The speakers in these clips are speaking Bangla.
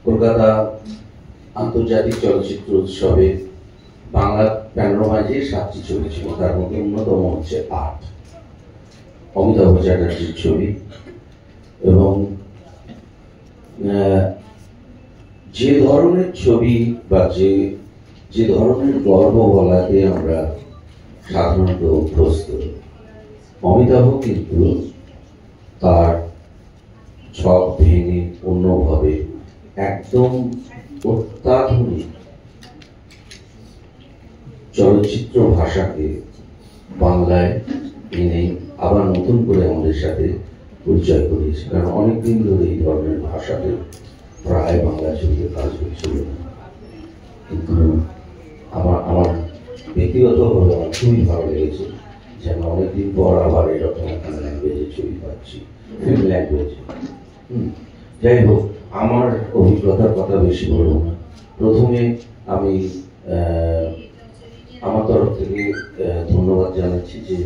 কলকাতা আন্তর্জাতিক চলচ্চিত্র উৎসবে বাংলা প্যানোরামায় যে 7টি ছবি ছিল তার মধ্যে অন্যতম হচ্ছে 8, অমিতাভ চ্যাটার্জির ছবি। এবং যে ধরনের ছবি বা যে ধরনের গল্প বলাতে আমরা সাধারণত অভ্যস্ত, অমিতাভ কিন্তু তার ছক ভেঙে অন্যভাবে একদম অত্যাধুনিক চলচ্চিত্র ভাষাকে বাংলায় এনে আবার নতুন করে আমাদের সাথে পরিচয় করিয়েছে। কারণ অনেকদিন ধরে এই ধরনের ভাষাতে প্রায় বাংলা ছবিতে কাজ হচ্ছিল না। কিন্তু আমার ব্যক্তিগতভাবে আমার খুবই ভালো লেগেছে যে আমরা অনেকদিন পর আবার এরকম একটা ল্যাঙ্গুয়েজে ছবি পাচ্ছি, ফিল্ম ল্যাঙ্গুয়েজে। যাই হোক, আমার অভিজ্ঞতার কথা বেশি বলবো না। প্রথমে আমি আমার তরফ থেকে ধন্যবাদ জানাচ্ছি যে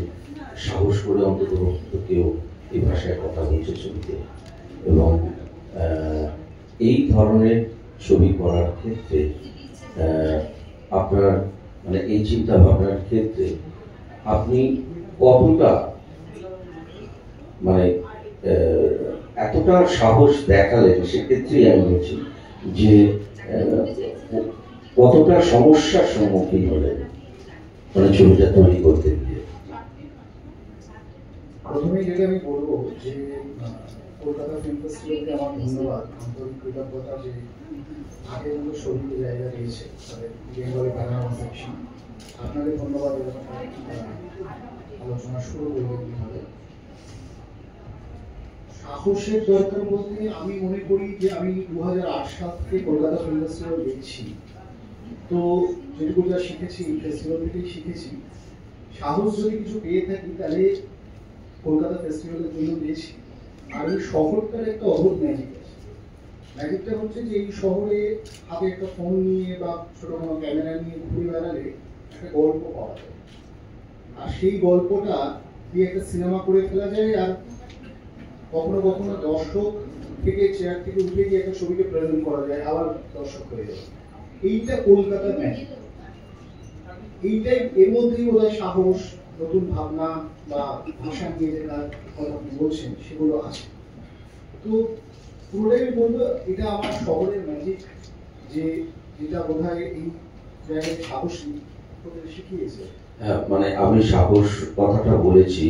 সাহস করে অন্তত কেউ এই ভাষায় কথা বলছে ছবিতে, এবং এই ধরনের ছবি করার ক্ষেত্রে আপনার মানে এই চিন্তা ভাবনার ক্ষেত্রে আপনি কতটা মানে এতটা সাহস দেখালেন, সেক্ষেত্রেই আমি বলছি যে কতটা সমস্যার সম্মুখীন হলেন মানে ছবিটা তৈরি করতে গিয়ে। প্রথমেই যেটা আমি বলবো যে কলকাতা ফিল্ম ফেস্টিভ্যালকে আমার ধন্যবাদ, আন্তরিক কৃতজ্ঞতা যে আগের মতো ছবিতে জায়গা দিয়েছে তাদের বেঙ্গলি প্যানোরামা সেকশন। আপনাদের ধন্যবাদ এরকম আলোচনা শুরু করবে কীভাবে। সাহসের দরকার বলতে আমি মনে করি যে আমি 2008 সাল থেকে কলকাতা ফিল্ম ফেস্টিভ্যাল দেখছি, তো যেটুকু যা শিখেছি ফেস্টিভ্যাল থেকেই শিখেছি। সাহস যদি কিছু পেয়ে থাকি তাহলে কলকাতা ফেস্টিভ্যালের জন্য দিয়েছি। আর এই শহরটার একটা অদ্ভুত ম্যাজিক আছে। ম্যাজিকটা হচ্ছে যে এই শহরে হাতে একটা ফোন নিয়ে বা ছোট কোনো ক্যামেরা নিয়ে ঘুরে বেড়ালে একটা গল্প পাওয়া যায়, আর সেই গল্পটা দিয়ে একটা সিনেমা করে ফেলা যায়। আর কখনো কখনো দর্শক থেকে চেয়ার থেকে উঠে গিয়ে একটা ছবিকে প্রেজেন্ট করা যায়, আবার দর্শক হয়ে যায়। এইটা কলকাতার ম্যাজিক। এইটাই এর মধ্যেই বোধহয় সাহস, নতুন ভাবনা বা ভাষা নিয়ে যে কাজ কথা বলছেন সেগুলো আছে। তো পুরোটাই আমি বলবো এটা আমার শহরের ম্যাজিক, যে যেটা বোধহয় এই জায়গায় সাহস শিখিয়েছে। মানে আমি সাহস কথাটা বলেছি,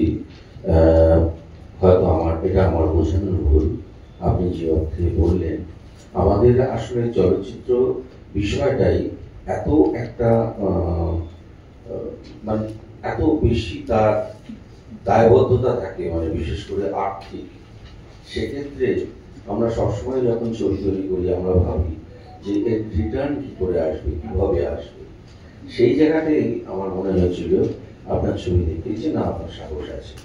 হয়তো এটা আমার বোঝানোর ভুল। আপনি যে অর্থে বললেন, আমাদের আসলে চলচ্চিত্র বিষয়টাই এত একটা মানে এত বেশি তার দায়বদ্ধতা থাকে, মানে বিশেষ করে আর্থিক। সেক্ষেত্রে আমরা সবসময় যখন ছবি তৈরি করি আমরা ভাবি যে এর রিটার্ন কি করে আসবে, কিভাবে আসবে। সেই জায়গাতেই আমার মনে হয়েছিল আপনার ছবি দেখে যে না, আপনার সাহস আছে।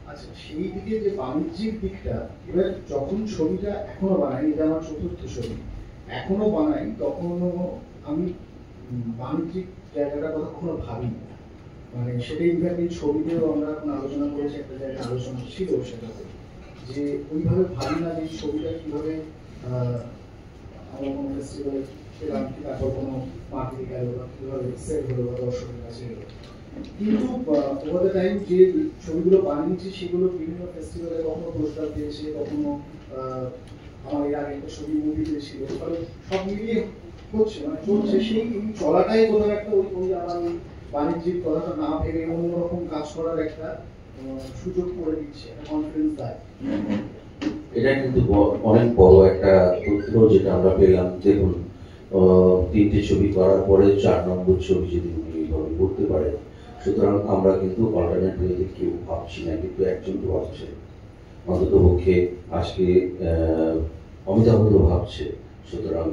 আচ্ছা, সেই দিকে যে বাণিজ্যিক দিকটা, এবার যখন ছবিটা এখনো বানাই, এটা আমার 4th ছবি, এখনো বানাই, তখনও আমি বাণিজ্যিক জায়গাটার কথা কখনো ভাবিনি। মানে সেটা ইনফ্যাক্ট এই ছবিতেও আমরা এখন আলোচনা করেছি, একটা জায়গায় আলোচনা ছিল সেটাতে, যে ওইভাবে ভাবি না যে ছবিটা কিভাবে আমরা কোনো ফেস্টিভ্যালে পেলাম, কি তারপর কোনো মার্কেটে গেল বা কিভাবে সেল হলো বা দর্শকের কাছে গেলো। কিন্তু ওভার দ্য টাইম যে ছবিগুলো বানিয়েছি সেগুলো বিভিন্ন ফেস্টিভ্যালে কখনো পুরস্কার পেয়েছে, কখনো আমার এর আগে একটা ছবি মুভিতে ছিল। ফলে সব মিলিয়ে হচ্ছে, মানে চলছে। সেই চলাটাই কোথাও একটা ওই আমার বাণিজ্যিক কথাটা না ভেবে অন্যরকম কাজ করার একটা সুযোগ করে দিচ্ছে, একটা কনফিডেন্স দেয়। এটা কিন্তু অনেক বড় একটা তথ্য যেটা আমরা পেলাম। দেখুন, 3টে ছবি করার পরে 4 নম্বর ছবি যদি উনি এইভাবে করতে পারে, সুতরাং আমরা কিন্তু অল্টারনেট ওয়েতে কেউ ভাবছি না, কিন্তু একজন তো ভাবছে। অন্তত পক্ষে আজকে অমিতাভ তো ভাবছে, সুতরাং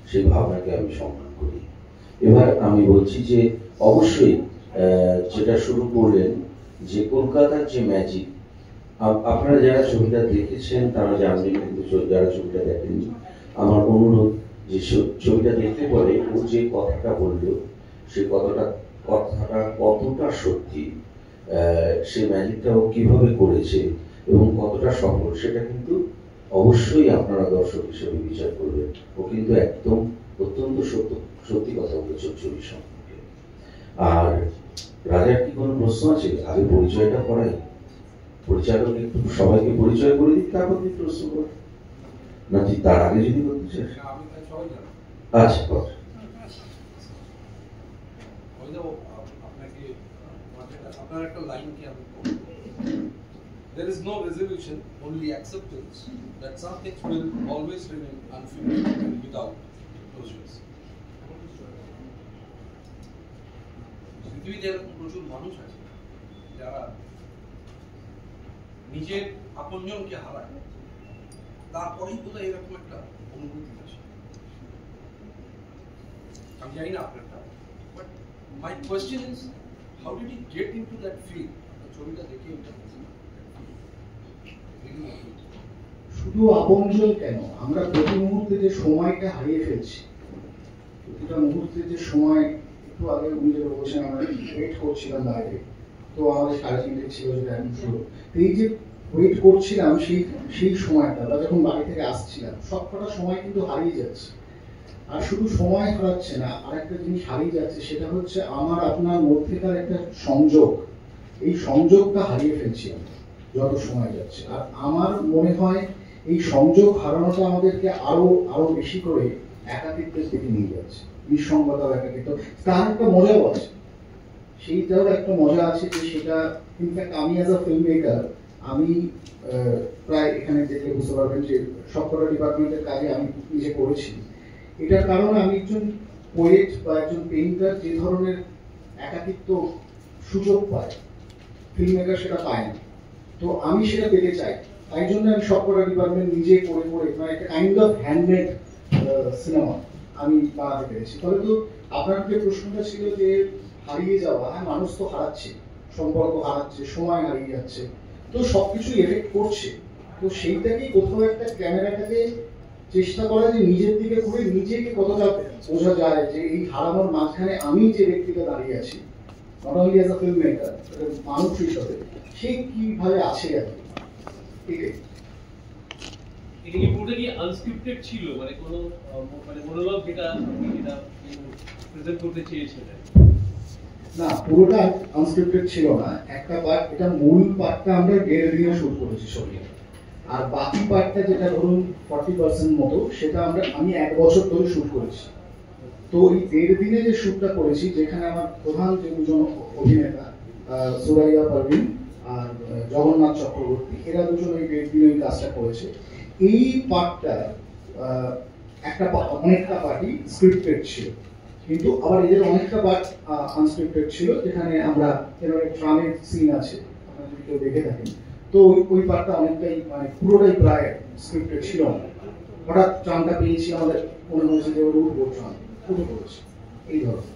সেই ভাবনাকে আমি সম্মান করি। এবার আমি বলছি যে অবশ্যই যেটা শুরু করলেন যে কলকাতার যে ম্যাজিক, আপনারা যারা ছবিটা দেখেছেন তারা জানবেন, কিন্তু যারা ছবিটা দেখেননি আমার অনুরোধ যে ছবিটা দেখতে পরে ও যে কথাটা বললো সে কথাটা কতটা সত্যি, সে ম্যাজিকটা ও কিভাবে করেছে এবং কতটা সফল, সেটা কিন্তু অবশ্যই আপনারা দর্শক হিসেবে বিচার করবেন। ও কিন্তু একদম অত্যন্ত সত্যি কথা বলেছে ছবি সম্পর্কে। আর রাজার কি কোনো প্রশ্ন আছে? আগে পরিচয়টা করাই, পরিচয়টা একটু সবাইকে পরিচয় করে দিই, তারপর তুই প্রশ্ন কর না, তুই তার আগে যদি করতে চাস। আচ্ছা কর। আপনার একটা লাইন কি আমি There is no resolution, only acceptance that some things will always remain unfinished and without closures. পৃথিবীতে এরকম প্রচুর মানুষ আছে যারা নিজের আপনজনকে হারায়, তারপরেই বোধহয় এরকম একটা অনুভূতি আসে। আমি জানি না আপনারটা, but my question is how did he get into that feel? ছবিটা দেখে এটা শুধু আপনজন কেন, আমরা প্রতি মুহূর্তে যে সময়টা হারিয়ে ফেলছি, প্রতিটা মুহূর্তে যে সময়, একটু আগে উনি যেটা বলছেন আমরা ওয়েট করছিলাম বাইরে, তো আমাদের 3:30 ছিল যেটা এখন শুরু, এই যে ওয়েট করছিলাম সেই সময়টা বা যখন বাড়ি থেকে আসছিলাম, সবকটা সময় কিন্তু হারিয়ে যাচ্ছে। আর শুধু সময় হারাচ্ছে না, আরেকটা জিনিস হারিয়ে যাচ্ছে, সেটা হচ্ছে আমার আপনার মধ্যেকার একটা সংযোগ। এই সংযোগটা হারিয়ে ফেলছি আমি যত সময় যাচ্ছে। আর আমার মনে হয় এই সংযোগ হারানোটা আমাদেরকে আরো বেশি করে একাকিত্বের দিকে নিয়ে যাচ্ছে, নিঃসঙ্গতা, একাকিত্ব। তার একটা মজাও আছে, সেইটাও একটা মজা আছে যে সেটা ইনফ্যাক্ট আমি অ্যাজ আ ফিল্ম মেকার, আমি প্রায় এখানে দেখলে বুঝতে পারবেন যে সবকটা ডিপার্টমেন্টের কাজে আমি নিজে করেছি। এটার কারণ আমি একজন পোয়েট বা একজন পেইন্টার যে ধরনের একাকিত্ব সুযোগ পায়, ফিল্ম মেকার সেটা পায় না। তো আমি সেটা পেতে চাই, তাই জন্য আমি সবকটা ডিপার্টমেন্ট নিজে করে মানে একটা কাইন্ড অফ হ্যান্ডমেড সিনেমা আমি বানাতে পেরেছি। তবে তো আপনার যে প্রশ্নটা ছিল যে হারিয়ে যাওয়া, হ্যাঁ মানুষ তো হারাচ্ছে, সম্পর্ক হারাচ্ছে, সময় হারিয়ে যাচ্ছে, তো সবকিছু এফেক্ট করছে। তো সেইটাকেই কোথাও একটা ক্যামেরাটাকে চেষ্টা করা যে নিজের দিকে ঘুরে নিজেকে কতটা বোঝা যায় যে এই হারানোর মাঝখানে আমি যে ব্যক্তিটা দাঁড়িয়ে আছি, not only as a film maker, মানুষ হিসাবে সে কিভাবে আছে আর কি। এটা কি পুরোটা কি আনস্ক্রিপ্টেড ছিল, মানে কোনো মানে মনোলগ যেটা প্রেজেন্ট করতে চেয়েছিলেন? না, পুরোটা আনস্ক্রিপ্টেড ছিল না। একটা পার্ট, এটা মূল পার্টটা আমরা 1.5 দিনে শুট করেছি ছবি, আর বাকি পার্টটা যেটা ধরুন 40% মতো, সেটা আমি 1 বছর ধরে শুট করেছি। তো এই 1.5 দিনে যে শুটটা করেছি, যেখানে আমার প্রধান যে দুজন অভিনেতা সুরাইয়া পারভিন আর জগন্নাথ চক্রবর্তী, এরা দুজন এই 1.5 দিনে এই কাজটা করেছে। এই পার্টটা অনেকটা পার্টই স্ক্রিপ্টেড ছিল, কিন্তু আবার এদের অনেকটা পার্ট আনস্ক্রিপ্টেড ছিল, যেখানে আমরা এর ট্রামের সিন আছে, আপনারা যদি কেউ দেখে থাকেন, তো ওই পার্টটা অনেকটাই মানে পুরোটাই প্রায় স্ক্রিপ্টেড ছিল না। হঠাৎ ট্রামটা পেয়েছি, আমাদের মনে হয়েছে যে ওর উঠবো, ট্রাম উঠে পড়েছে, এই ধরনের।